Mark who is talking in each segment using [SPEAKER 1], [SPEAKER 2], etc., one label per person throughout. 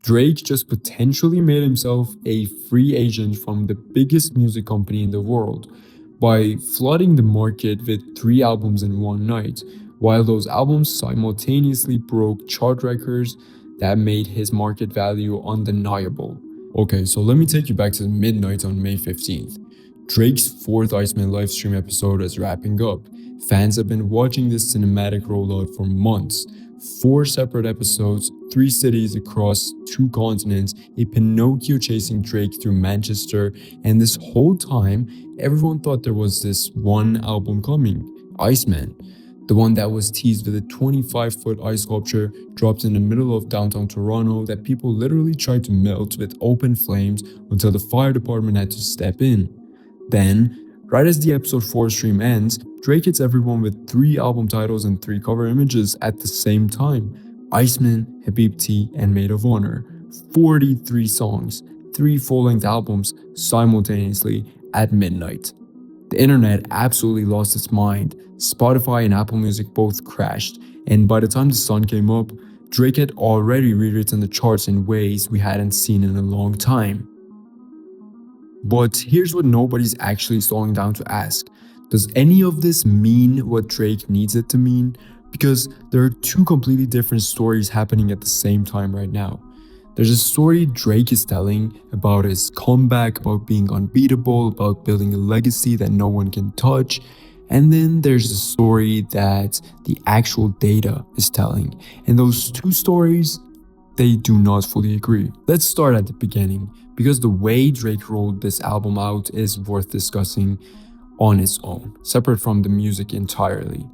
[SPEAKER 1] Drake just potentially made himself a free agent from the biggest music company in the world by flooding the market with three albums in one night, while those albums simultaneously broke chart records that made his market value undeniable. Okay, so let me take you back to the midnight on May 15th. Drake's fourth Iceman livestream episode is wrapping up. Fans have been watching this cinematic rollout for months. Four separate episodes, three cities across two continents, a Pinocchio chasing Drake through Manchester, and this whole time, everyone thought there was this one album coming, Iceman. The one that was teased with a 25-foot ice sculpture dropped in the middle of downtown Toronto that people literally tried to melt with open flames until the fire department had to step in. Then, right as the episode 4 stream ends, Drake hits everyone with three album titles and three cover images at the same time: Iceman, Habibti, and Maid of Honor. 43 songs, three full-length albums simultaneously at midnight. The internet absolutely lost its mind. Spotify and Apple Music both crashed, and by the time the sun came up, Drake had already rewritten the charts in ways we hadn't seen in a long time. But here's what nobody's actually slowing down to ask. Does any of this mean what Drake needs it to mean? Because there are two completely different stories happening at the same time right now. There's a story Drake is telling about his comeback, about being unbeatable, about building a legacy that no one can touch. And then there's the story that the actual data is telling. And those two stories, they do not fully agree. Let's start at the beginning, because the way Drake rolled this album out is worth discussing on its own, separate from the music entirely.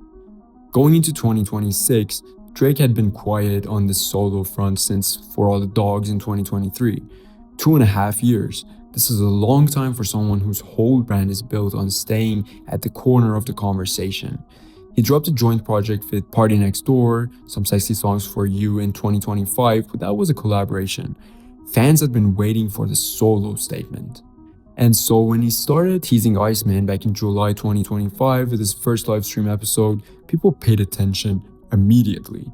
[SPEAKER 1] Going into 2026, Drake had been quiet on the solo front since For All the Dogs in 2023. 2.5 years. This is a long time for someone whose whole brand is built on staying at the corner of the conversation. He dropped a joint project with Party Next Door, Some Sexy Songs for You in 2025, but that was a collaboration. Fans had been waiting for the solo statement. And so when he started teasing Iceman back in July 2025 with his first livestream episode, people paid attention immediately.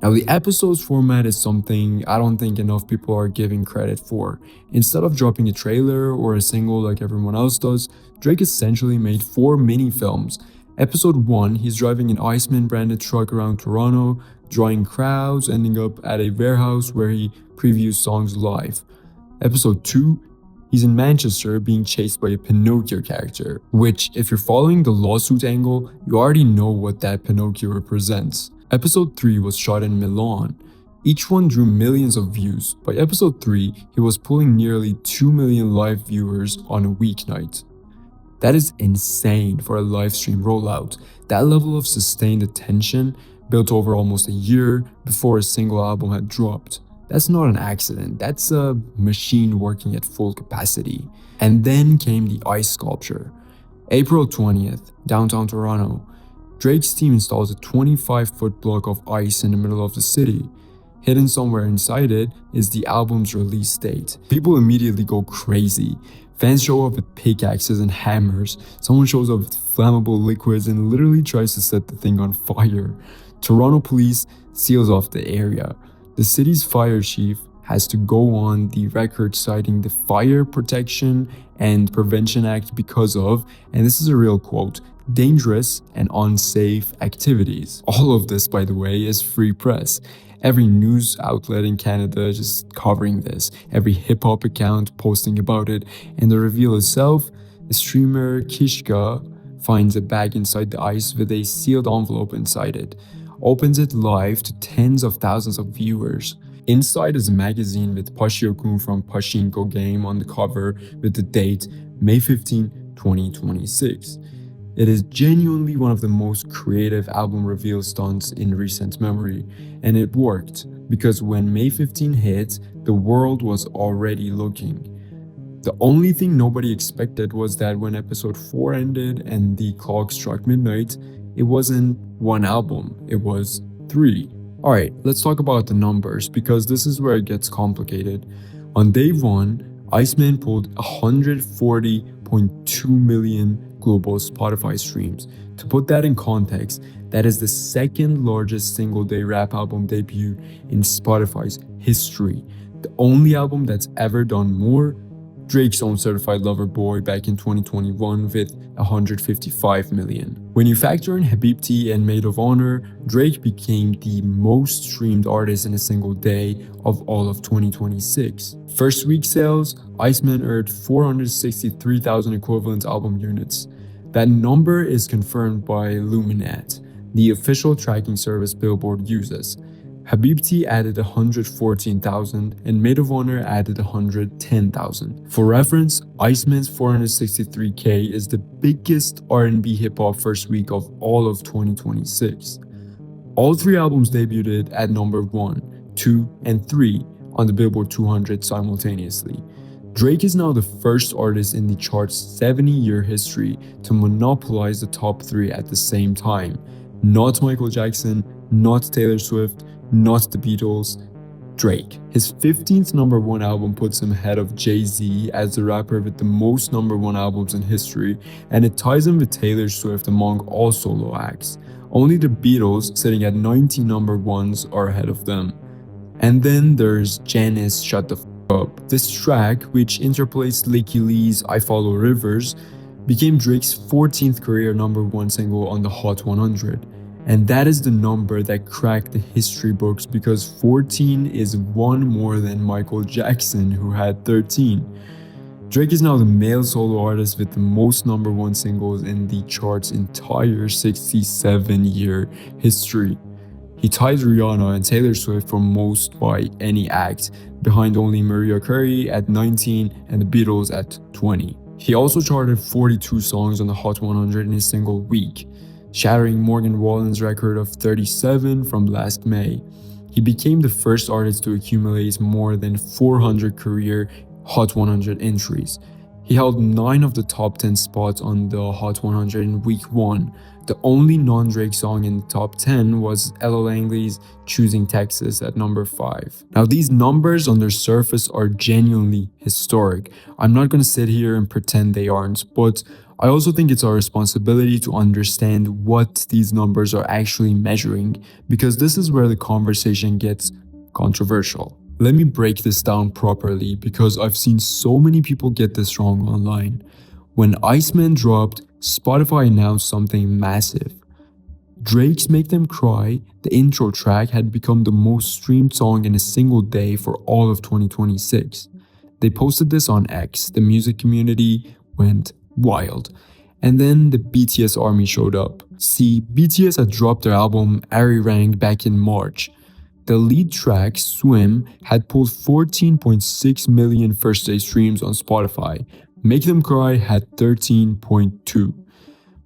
[SPEAKER 1] Now, the episode's format is something I don't think enough people are giving credit for. Instead of dropping a trailer or a single like everyone else does, Drake essentially made 4 mini films. Episode 1, he's driving an Iceman branded truck around Toronto, drawing crowds, ending up at a warehouse where he previews songs live. Episode 2, he's in Manchester being chased by a Pinocchio character, which, if you're following the lawsuit angle, you already know what that Pinocchio represents. Episode 3 was shot in Milan. Each one drew millions of views. By episode 3, he was pulling nearly 2 million live viewers on a weeknight. That is insane for a live stream rollout. That level of sustained attention built over almost a year before a single album had dropped. That's not an accident, that's a machine working at full capacity. And then came the ice sculpture. April 20th, downtown Toronto. Drake's team installs a 25-foot block of ice in the middle of the city. Hidden somewhere inside it is the album's release date. People immediately go crazy. Fans show up with pickaxes and hammers. Someone shows up with flammable liquids and literally tries to set the thing on fire. Toronto police seals off the area. The city's fire chief has to go on the record citing the Fire Protection and Prevention Act because of, and this is a real quote, dangerous and unsafe activities. All of this, by the way, is free press. Every news outlet in Canada just covering this, every hip-hop account posting about it, and the reveal itself, the streamer Kishka finds a bag inside the ice with a sealed envelope inside it, opens it live to tens of thousands of viewers. Inside is a magazine with Pashio-kun from Pachinko Game on the cover with the date May 15, 2026. It is genuinely one of the most creative album reveal stunts in recent memory, and it worked, because when May 15 hit, the world was already looking. The only thing nobody expected was that when episode 4 ended and the clock struck midnight, it wasn't one album, it was 3. Alright, let's talk about the numbers, because this is where it gets complicated. On day 1, Iceman pulled 140.2 million global Spotify streams. To put that in context, that is the second largest single day rap album debut in Spotify's history. The only album that's ever done more, Drake's own Certified Lover Boy back in 2021 with 155 million. When you factor in Habibti and Maid of Honor, Drake became the most streamed artist in a single day of all of 2026. First week sales, Iceman earned 463,000 equivalent album units. That number is confirmed by Luminate, the official tracking service Billboard uses. Habibti added 114,000 and Maid of Honor added 110,000. For reference, Iceman's 463k is the biggest R&B hip-hop first week of all of 2026. All three albums debuted at number 1, 2, and 3 on the Billboard 200 simultaneously. Drake is now the first artist in the chart's 70-year history to monopolize the top 3 at the same time. Not Michael Jackson, not Taylor Swift, not the Beatles, Drake. His 15th number 1 album puts him ahead of Jay-Z as the rapper with the most number 1 albums in history, and it ties him with Taylor Swift among all solo acts. Only the Beatles, sitting at 19 number 1s, are ahead of them. And then there's Janice Shut the F Up. This track, which interplays Licky Lee's I Follow Rivers, became Drake's 14th career number 1 single on the Hot 100. And that is the number that cracked the history books because 14 is one more than Michael Jackson, who had 13. Drake is now the male solo artist with the most number 1 singles in the chart's entire 67-year history. He ties Rihanna and Taylor Swift for most by any act, behind only Mariah Carey at 19 and the Beatles at 20. He also charted 42 songs on the Hot 100 in a single week, shattering Morgan Wallen's record of 37 from last May. He became the first artist to accumulate more than 400 career Hot 100 entries. He held 9 of the top 10 spots on the Hot 100 in week 1. The only non-Drake song in the top 10 was Ella Langley's Choosing Texas at number 5. Now these numbers on their surface are genuinely historic. I'm not gonna sit here and pretend they aren't, but I also think it's our responsibility to understand what these numbers are actually measuring, because this is where the conversation gets controversial. Let me break this down properly because I've seen so many people get this wrong online. When Iceman dropped, Spotify announced something massive. Drake's Make Them Cry, the intro track, had become the most streamed song in a single day for all of 2026. They posted this on X. The music community went wild. And then the BTS army showed up. See, BTS had dropped their album Arirang back in March. The lead track, Swim, had pulled 14.6 million first-day streams on Spotify. Make Them Cry had 13.2,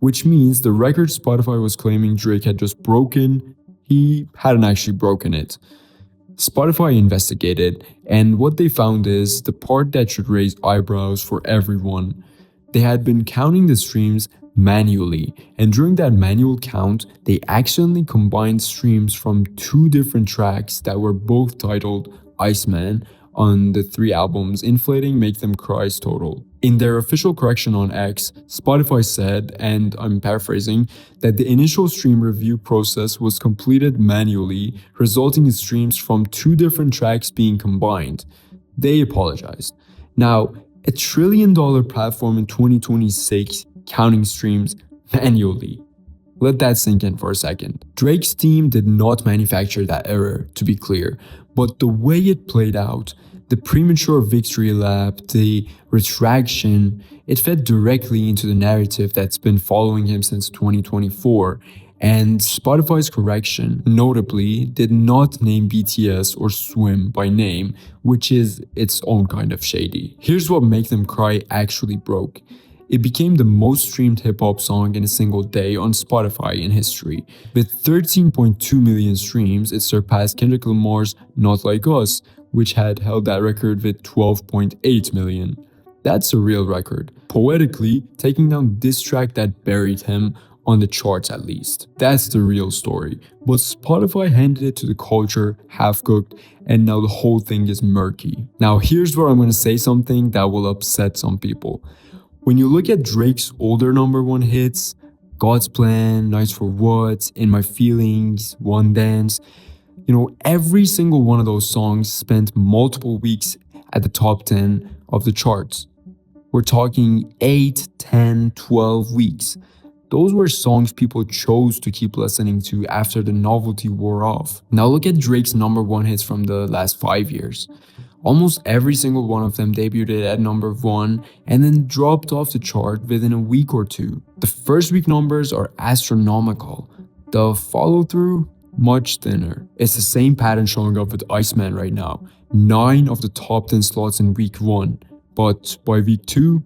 [SPEAKER 1] which means the record Spotify was claiming Drake had just broken, he hadn't actually broken it. Spotify investigated, and what they found is the part that should raise eyebrows for everyone. They had been counting the streams manually, and during that manual count, they accidentally combined streams from 2 different tracks that were both titled Iceman on the 3 albums, inflating Make Them Cry's total. In their official correction on X, Spotify said, and I'm paraphrasing, that the initial stream review process was completed manually, resulting in streams from 2 different tracks being combined. They apologized. Now, $1 trillion platform in 2026 counting streams manually. Let that sink in for a second. Drake's team did not manufacture that error, to be clear, but the way it played out, the premature victory lap, the retraction, it fed directly into the narrative that's been following him since 2024. And Spotify's correction, notably, did not name BTS or Swim by name, which is its own kind of shady. Here's what Make Them Cry actually broke. It became the most streamed hip-hop song in a single day on Spotify in history. With 13.2 million streams, it surpassed Kendrick Lamar's Not Like Us, which had held that record with 12.8 million. That's a real record. Poetically, taking down this track that buried him, on the charts at least. That's the real story. But Spotify handed it to the culture, half-cooked, and now the whole thing is murky. Now here's where I'm going to say something that will upset some people. When you look at Drake's older number 1 hits, God's Plan, Nights for What, In My Feelings, One Dance, Every single one of those songs spent multiple weeks at the top 10 of the charts. We're talking 8, 10, 12 weeks. Those were songs people chose to keep listening to after the novelty wore off. Now look at Drake's number one hits from the last 5 years. Almost every single one of them debuted at number one and then dropped off the chart within a week or two. The first week numbers are astronomical. The follow through, much thinner. It's the same pattern showing up with Iceman right now. 9 of the top 10 slots in week 1. But by week 2,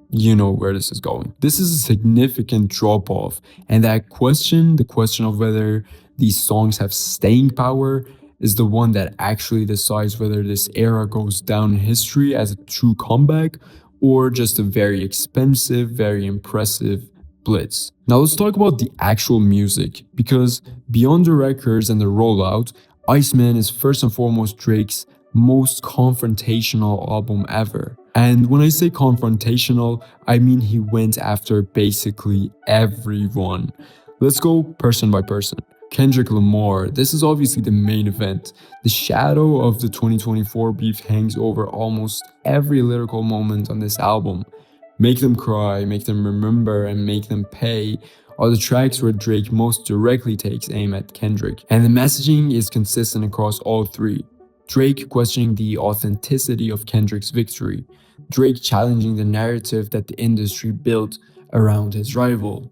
[SPEAKER 1] you know where this is going. This is a significant drop off, and the question of whether these songs have staying power, is the one that actually decides whether this era goes down in history as a true comeback or just a very expensive, very impressive blitz. Now let's talk about the actual music, because beyond the records and the rollout, Iceman is first and foremost Drake's most confrontational album ever. And when I say confrontational, I mean he went after basically everyone. Let's go person by person. Kendrick Lamar, this is obviously the main event. The shadow of the 2024 beef hangs over almost every lyrical moment on this album. Make Them Cry, Make Them Remember, and Make Them Pay are the tracks where Drake most directly takes aim at Kendrick. And the messaging is consistent across all three. Drake questioning the authenticity of Kendrick's victory. Drake challenging the narrative that the industry built around his rival.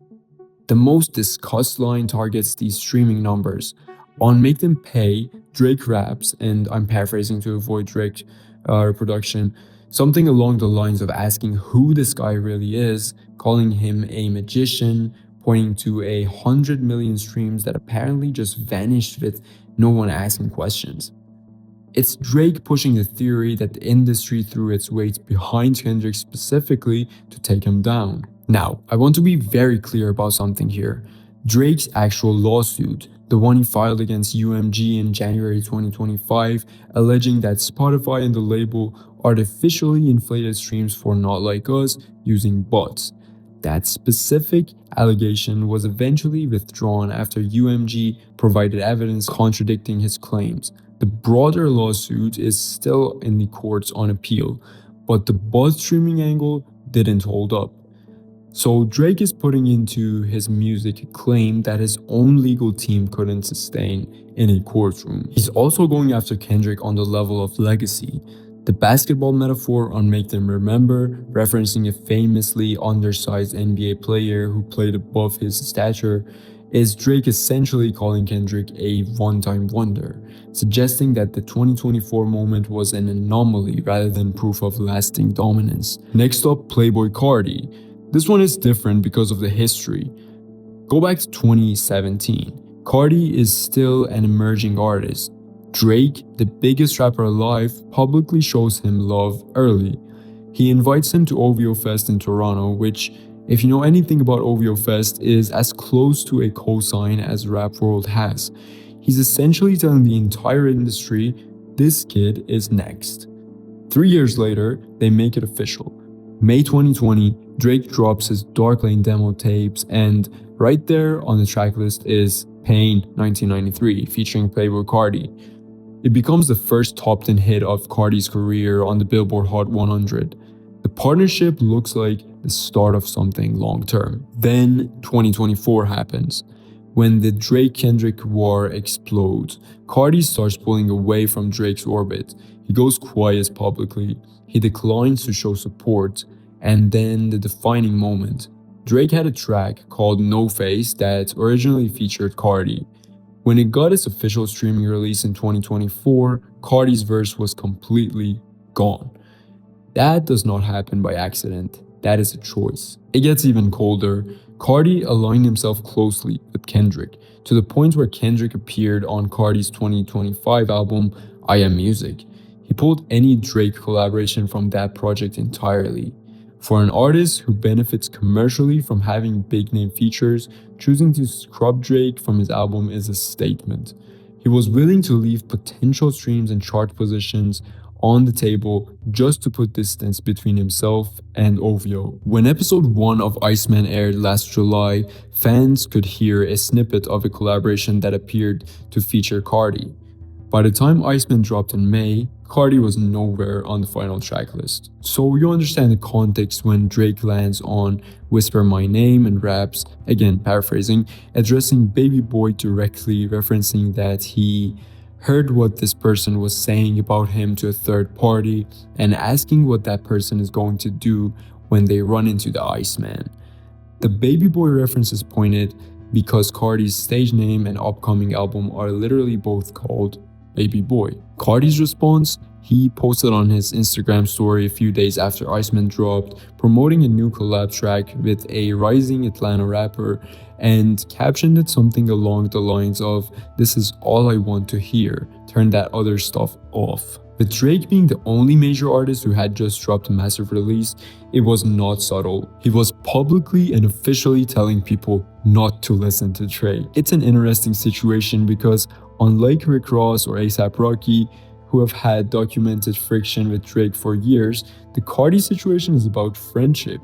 [SPEAKER 1] The most discussed line targets these streaming numbers. On Make Them Pay, Drake raps, and I'm paraphrasing to avoid Drake reproduction, something along the lines of asking who this guy really is, calling him a magician, pointing to 100 million streams that apparently just vanished with no one asking questions. It's Drake pushing the theory that the industry threw its weight behind Kendrick specifically to take him down. Now, I want to be very clear about something here. Drake's actual lawsuit, the one he filed against UMG in January 2025, alleging that Spotify and the label artificially inflated streams for Not Like Us using bots. That specific allegation was eventually withdrawn after UMG provided evidence contradicting his claims. The broader lawsuit is still in the courts on appeal, but the bot streaming angle didn't hold up. So Drake is putting into his music a claim that his own legal team couldn't sustain in a courtroom. He's also going after Kendrick on the level of legacy. The basketball metaphor on Make Them Remember, referencing a famously undersized NBA player who played above his stature, is Drake essentially calling Kendrick a one-time wonder, suggesting that the 2024 moment was an anomaly rather than proof of lasting dominance. Next up, Playboi Carti. This one is different because of the history. Go back to 2017. Carti is still an emerging artist. Drake, the biggest rapper alive, publicly shows him love early. He invites him to OVO Fest in Toronto, which, if you know anything about OVO Fest, is as close to a cosign as Rap World has. He's essentially telling the entire industry, this kid is next. 3 years later, they make it official. May 2020, Drake drops his Dark Lane demo tapes, and right there on the tracklist is Pain 1993 featuring Playboi Carti. It becomes the first top 10 hit of Carti's career on the Billboard Hot 100. The partnership looks like the start of something long term. Then 2024 happens. When the Drake-Kendrick war explodes, Carti starts pulling away from Drake's orbit. He goes quiet publicly. He declines to show support. And then the defining moment. Drake had a track called No Face that originally featured Carti. When it got its official streaming release in 2024, Carti's verse was completely gone. That does not happen by accident. That is a choice. It gets even colder. Carti aligned himself closely with Kendrick, to the point where Kendrick appeared on Carti's 2025 album, I Am Music. He pulled any Drake collaboration from that project entirely. For an artist who benefits commercially from having big name features, choosing to scrub Drake from his album is a statement. He was willing to leave potential streams and chart positions on the table just to put distance between himself and OVO. When episode 1 of Iceman aired last July, fans could hear a snippet of a collaboration that appeared to feature Cardi. By the time Iceman dropped in May, Cardi was nowhere on the final track list. So you understand the context when Drake lands on Whisper My Name and raps, again paraphrasing, addressing Baby Boy directly, referencing that he heard what this person was saying about him to a third party and asking what that person is going to do when they run into the Iceman. The Baby Boy reference is pointed because Cardi's stage name and upcoming album are literally both called Baby Boy. Cardi's response, he posted on his Instagram story a few days after Iceman dropped, promoting a new collab track with a rising Atlanta rapper, and captioned it something along the lines of, "This is all I want to hear, turn that other stuff off." With Drake being the only major artist who had just dropped a massive release, it was not subtle. He was publicly and officially telling people not to listen to Drake. It's an interesting situation because unlike Rick Ross or A$AP Rocky, who have had documented friction with Drake for years, the Cardi situation is about friendship.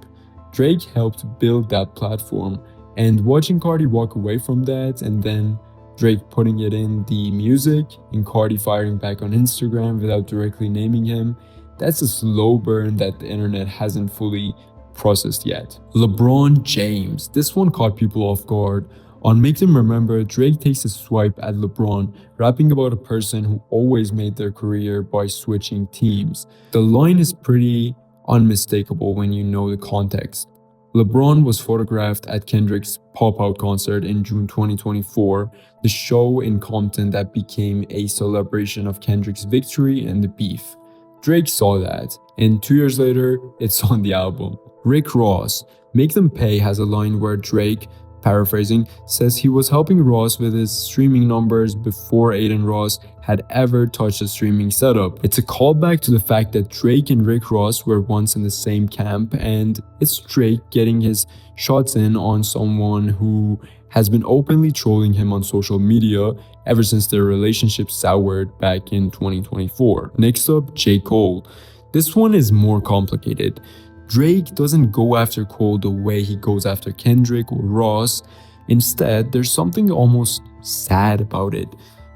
[SPEAKER 1] Drake helped build that platform, and watching Cardi walk away from that and then Drake putting it in the music and Cardi firing back on Instagram without directly naming him, that's a slow burn that the internet hasn't fully processed yet. LeBron James. This one caught people off guard. On Make Them Remember, Drake takes a swipe at LeBron, rapping about a person who always made their career by switching teams. The line is pretty unmistakable when you know the context. LeBron was photographed at Kendrick's Pop Out concert in June 2024, the show in Compton that became a celebration of Kendrick's victory and the beef. Drake saw that, and 2 years later, it's on the album. Rick Ross, Make Them Pay has a line where Drake, paraphrasing, says he was helping Ross with his streaming numbers before Aiden Ross had ever touched a streaming setup. It's a callback to the fact that Drake and Rick Ross were once in the same camp, and it's Drake getting his shots in on someone who has been openly trolling him on social media ever since their relationship soured back in 2024. Next up, J. Cole. This one is more complicated. Drake doesn't go after Cole the way he goes after Kendrick or Ross. Instead, there's something almost sad about it.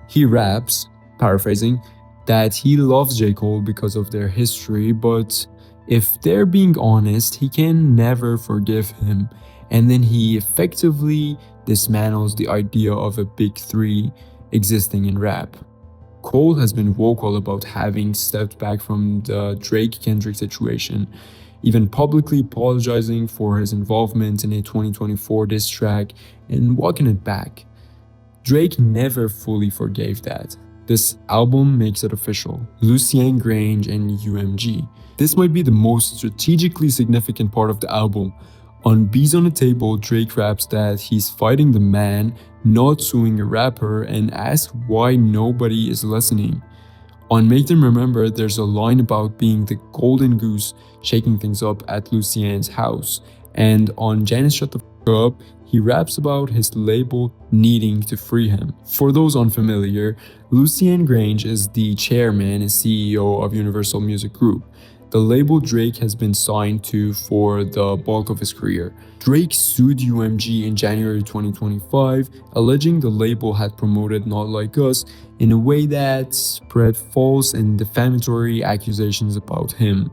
[SPEAKER 1] He raps, paraphrasing, that he loves J. Cole because of their history, but if they're being honest, he can never forgive him. And then he effectively dismantles the idea of a big three existing in rap. Cole has been vocal about having stepped back from the Drake-Kendrick situation, even publicly apologizing for his involvement in a 2024 diss track and walking it back. Drake never fully forgave that. This album makes it official. Lucien Grange and UMG. This might be the most strategically significant part of the album. On Bees on the Table, Drake raps that he's fighting the man, not suing a rapper, and asks why nobody is listening. On Make Them Remember, there's a line about being the golden goose shaking things up at Lucien's house. And on Janice Shut the F*** Up, he raps about his label needing to free him. For those unfamiliar, Lucien Grange is the chairman and CEO of Universal Music Group, the label Drake has been signed to for the bulk of his career. Drake sued UMG in January 2025, alleging the label had promoted Not Like Us in a way that spread false and defamatory accusations about him.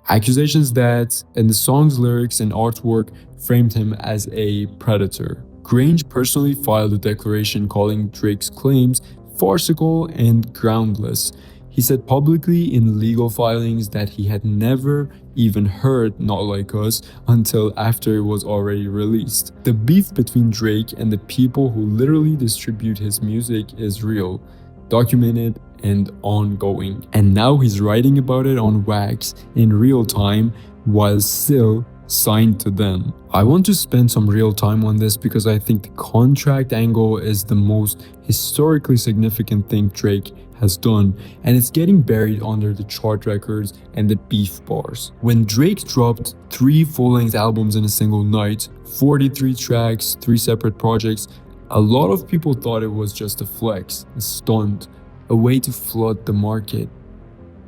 [SPEAKER 1] Accusations that, in the song's lyrics and artwork, framed him as a predator. Grange personally filed a declaration calling Drake's claims farcical and groundless. He said publicly in legal filings that he had never even heard Not Like Us until after it was already released. The beef between Drake and the people who literally distribute his music is real, documented, and ongoing. And now he's writing about it on Wax in real time while still signed to them. I want to spend some real time on this because I think the contract angle is the most historically significant thing Drake has done, and it's getting buried under the chart records and the beef bars. When Drake dropped 3 full-length albums in a single night, 43 tracks, 3 separate projects, a lot of people thought it was just a flex, a stunt, a way to flood the market.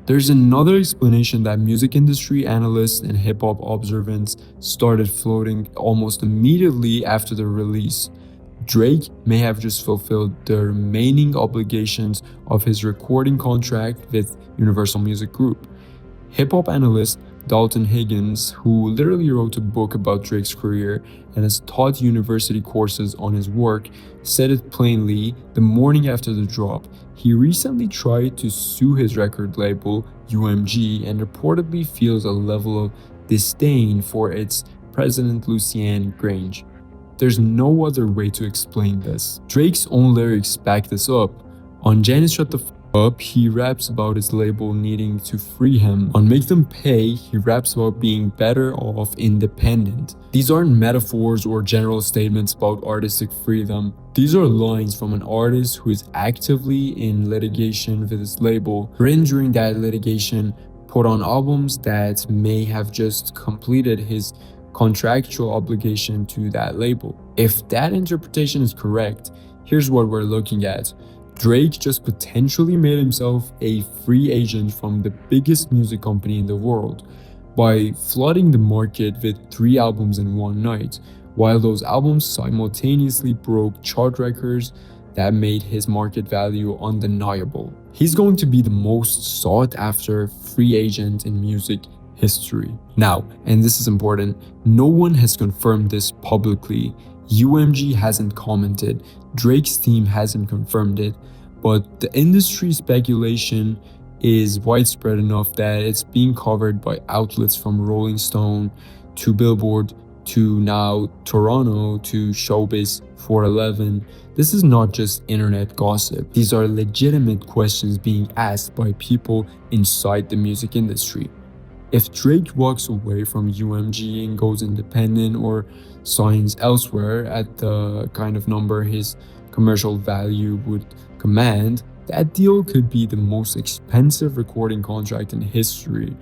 [SPEAKER 1] There's another explanation that music industry analysts and hip hop observants started floating almost immediately after the release. Drake may have just fulfilled the remaining obligations of his recording contract with Universal Music Group. Hip hop analyst Dalton Higgins, who literally wrote a book about Drake's career and has taught university courses on his work, said it plainly the morning after the drop. He recently tried to sue his record label, UMG, and reportedly feels a level of disdain for its president, Lucian Grange. There's no other way to explain this. Drake's own lyrics back this up. On Janis Shut the F Up, he raps about his label needing to free him. On Make Them Pay, he raps about being better off independent. These aren't metaphors or general statements about artistic freedom. These are lines from an artist who is actively in litigation with his label, written during that litigation, put on albums that may have just completed his contractual obligation to that label. If that interpretation is correct, here's what we're looking at. Drake just potentially made himself a free agent from the biggest music company in the world by flooding the market with 3 albums in one night, while those albums simultaneously broke chart records that made his market value undeniable. He's going to be the most sought after free agent in music history. Now, and this is important, no one has confirmed this publicly. UMG hasn't commented, Drake's team hasn't confirmed it, but the industry speculation is widespread enough that it's being covered by outlets from Rolling Stone to Billboard to now Toronto to Showbiz 411. This is not just internet gossip. These are legitimate questions being asked by people inside the music industry. If Drake walks away from UMG and goes independent or signs elsewhere at the kind of number his commercial value would command, that deal could be the most expensive recording contract in history,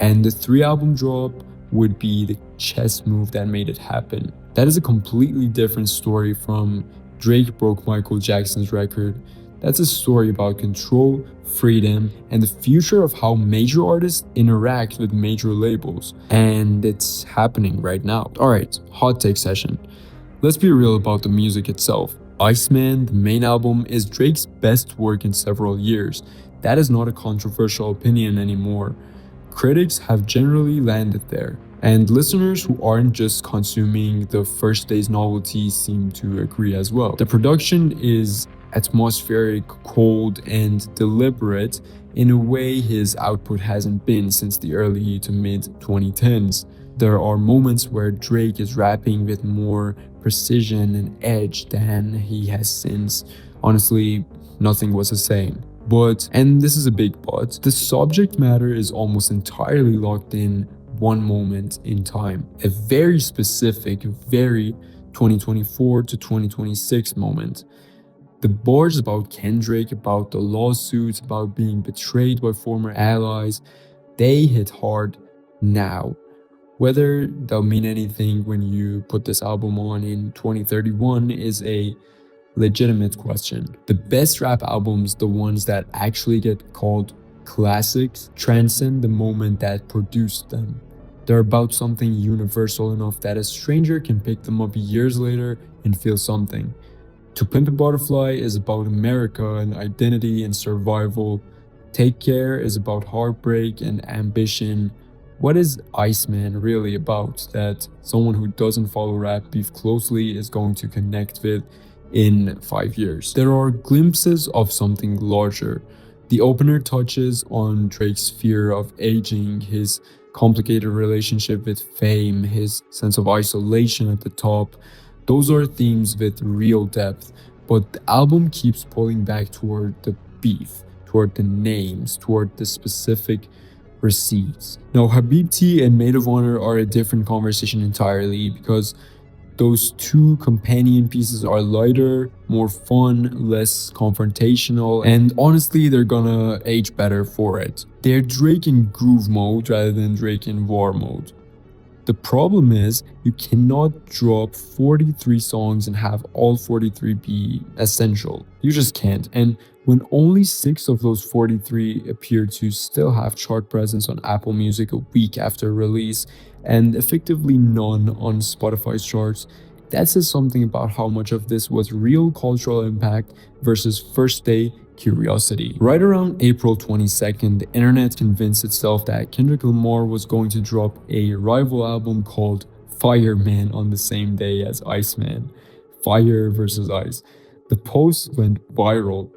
[SPEAKER 1] and the 3-album drop would be the chess move that made it happen. That is a completely different story from Drake broke Michael Jackson's record. That's a story about control, freedom, and the future of how major artists interact with major labels. And it's happening right now. Alright, hot take session. Let's be real about the music itself. Iceman, the main album, is Drake's best work in several years. That is not a controversial opinion anymore. Critics have generally landed there. And listeners who aren't just consuming the first day's novelty seem to agree as well. The production is atmospheric, cold, and deliberate in a way his output hasn't been since the early to mid 2010s. There are moments where Drake is rapping with more precision and edge than he has since. Honestly, nothing was the same. But, and this is a big but, the subject matter is almost entirely locked in one moment in time. A very specific, very 2024 to 2026 moment. The bars about Kendrick, about the lawsuits, about being betrayed by former allies, they hit hard now. Whether they'll mean anything when you put this album on in 2031 is a legitimate question. The best rap albums, the ones that actually get called classics, transcend the moment that produced them. They're about something universal enough that a stranger can pick them up years later and feel something. To Pimp a Butterfly is about America and identity and survival. Take Care is about heartbreak and ambition. What is Iceman really about that someone who doesn't follow rap beef closely is going to connect with in 5 years? There are glimpses of something larger. The opener touches on Drake's fear of aging, his complicated relationship with fame, his sense of isolation at the top. Those are themes with real depth, but the album keeps pulling back toward the beef, toward the names, toward the specific receipts. Now, Habibti and Maid of Honor are a different conversation entirely because those two companion pieces are lighter, more fun, less confrontational, and honestly, they're gonna age better for it. They're Drake in groove mode rather than Drake in war mode. The problem is, you cannot drop 43 songs and have all 43 be essential. You just can't. And when only 6 of those 43 appear to still have chart presence on Apple Music a week after release, and effectively none on Spotify's charts. That says something about how much of this was real cultural impact versus first day curiosity. Right around April 22nd, the internet convinced itself that Kendrick Lamar was going to drop a rival album called Fireman on the same day as Iceman. Fire versus Ice. The post went viral.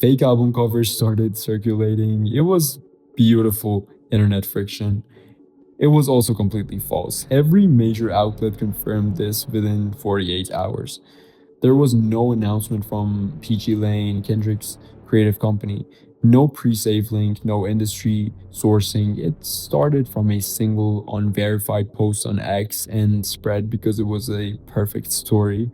[SPEAKER 1] Fake album covers started circulating. It was beautiful internet friction. It was also completely false. Every major outlet confirmed this within 48 hours. There was no announcement from Peachy Lane, Kendrick's creative company, no pre-save link, no industry sourcing. It started from a single unverified post on X and spread because it was a perfect story.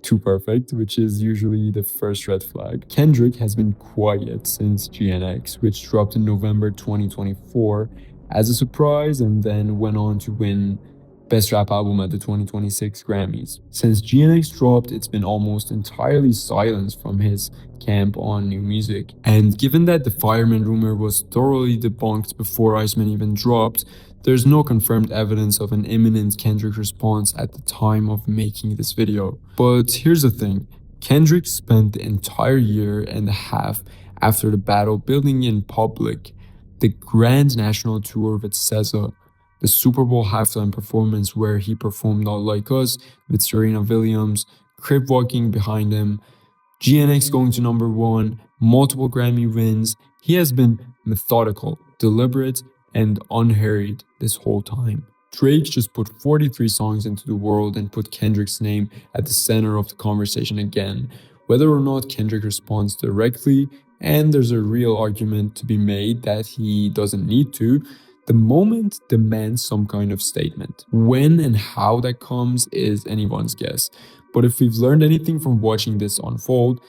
[SPEAKER 1] Too perfect, which is usually the first red flag. Kendrick has been quiet since GNX, which dropped in November 2024 as a surprise and then went on to win Best Rap Album at the 2026 Grammys. Since GNX dropped, it's been almost entirely silence from his camp on new music. And given that the Fireman rumor was thoroughly debunked before Iceman even dropped, there's no confirmed evidence of an imminent Kendrick response at the time of making this video. But here's the thing, Kendrick spent the entire year and a half after the battle building in public the grand national tour with SZA, the Super Bowl halftime performance where he performed Not Like Us with Serena Williams, crip walking behind him, GNX going to number one, multiple Grammy wins. He has been methodical, deliberate, and unhurried this whole time. Drake just put 43 songs into the world and put Kendrick's name at the center of the conversation again. Whether or not Kendrick responds directly, and there's a real argument to be made that he doesn't need to, the moment demands some kind of statement. When and how that comes is anyone's guess. But if we've learned anything from watching this unfold,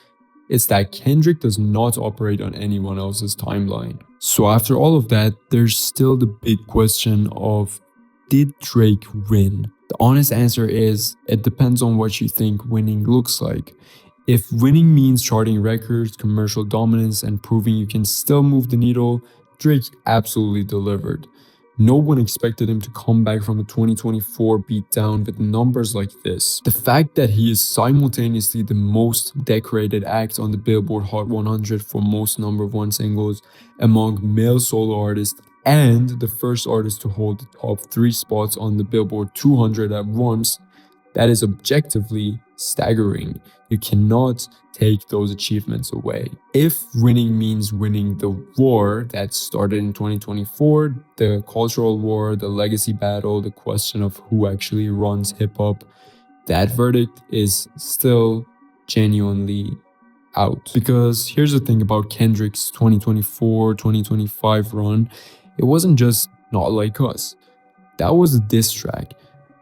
[SPEAKER 1] it's that Kendrick does not operate on anyone else's timeline. So after all of that, there's still the big question of, did Drake win? The honest answer is, it depends on what you think winning looks like. If winning means charting records, commercial dominance, and proving you can still move the needle, Drake absolutely delivered. No one expected him to come back from the 2024 beatdown with numbers like this. The fact that he is simultaneously the most decorated act on the Billboard Hot 100 for most #1 singles among male solo artists and the first artist to hold the top 3 spots on the Billboard 200 at once, that is objectively staggering. You cannot take those achievements away. If winning means winning the war that started in 2024, the cultural war, the legacy battle, the question of who actually runs hip hop, that verdict is still genuinely out. Because here's the thing about Kendrick's 2024-2025 run, it wasn't just Not Like Us. That was a diss track.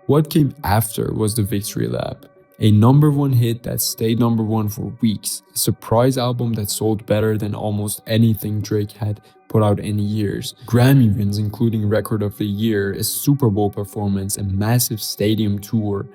[SPEAKER 1] What came after was the Victory Lap, a #1 hit that stayed #1 for weeks, a surprise album that sold better than almost anything Drake had put out in years, Grammy wins including Record of the Year, a Super Bowl performance, a massive stadium tour.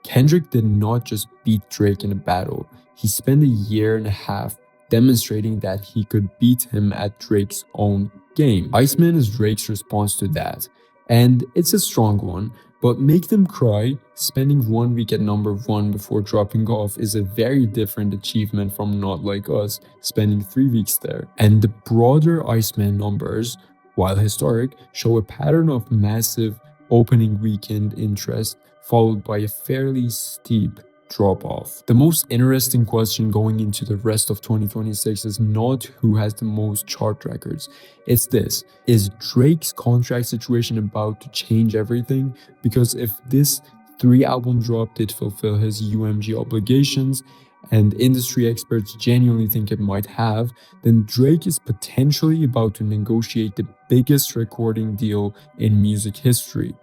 [SPEAKER 1] Kendrick did not just beat Drake in a battle, he spent a year and a half demonstrating that he could beat him at Drake's own game. Iceman is Drake's response to that, and it's a strong one. But Make Them Cry, spending 1 week at #1 before dropping off, is a very different achievement from Not Like Us, spending 3 weeks there. And the broader Iceman numbers, while historic, show a pattern of massive opening weekend interest followed by a fairly steep drop-off. The most interesting question going into the rest of 2026 is not who has the most chart records. It's this: is Drake's contract situation about to change everything? Because if this 3-album drop did fulfill his UMG obligations, and industry experts genuinely think it might have, then Drake is potentially about to negotiate the biggest recording deal in music history.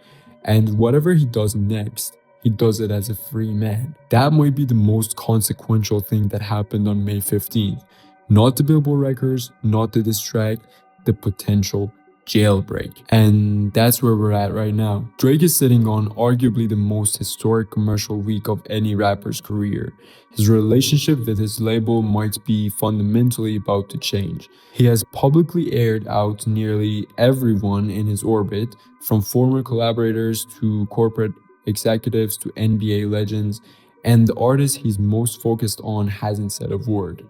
[SPEAKER 1] And whatever he does next, he does it as a free man. That might be the most consequential thing that happened on May 15th. Not the Billboard records, not the diss track, the potential Jailbreak. And that's where we're at right now. Drake is sitting on arguably the most historic commercial week of any rapper's career. His relationship with his label might be fundamentally about to change. He has publicly aired out nearly everyone in his orbit, from former collaborators to corporate executives to NBA legends, and the artist he's most focused on hasn't said a word.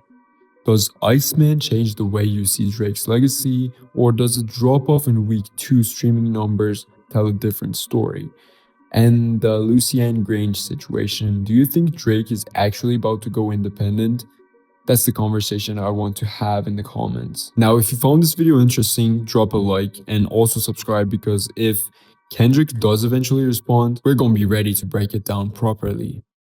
[SPEAKER 1] Does Iceman change the way you see Drake's legacy, or does the drop off in week 2 streaming numbers tell a different story? And the Lucian Grange situation, do you think Drake is actually about to go independent? That's the conversation I want to have in the comments. Now, if you found this video interesting, drop a like and also subscribe, because if Kendrick does eventually respond, we're gonna be ready to break it down properly.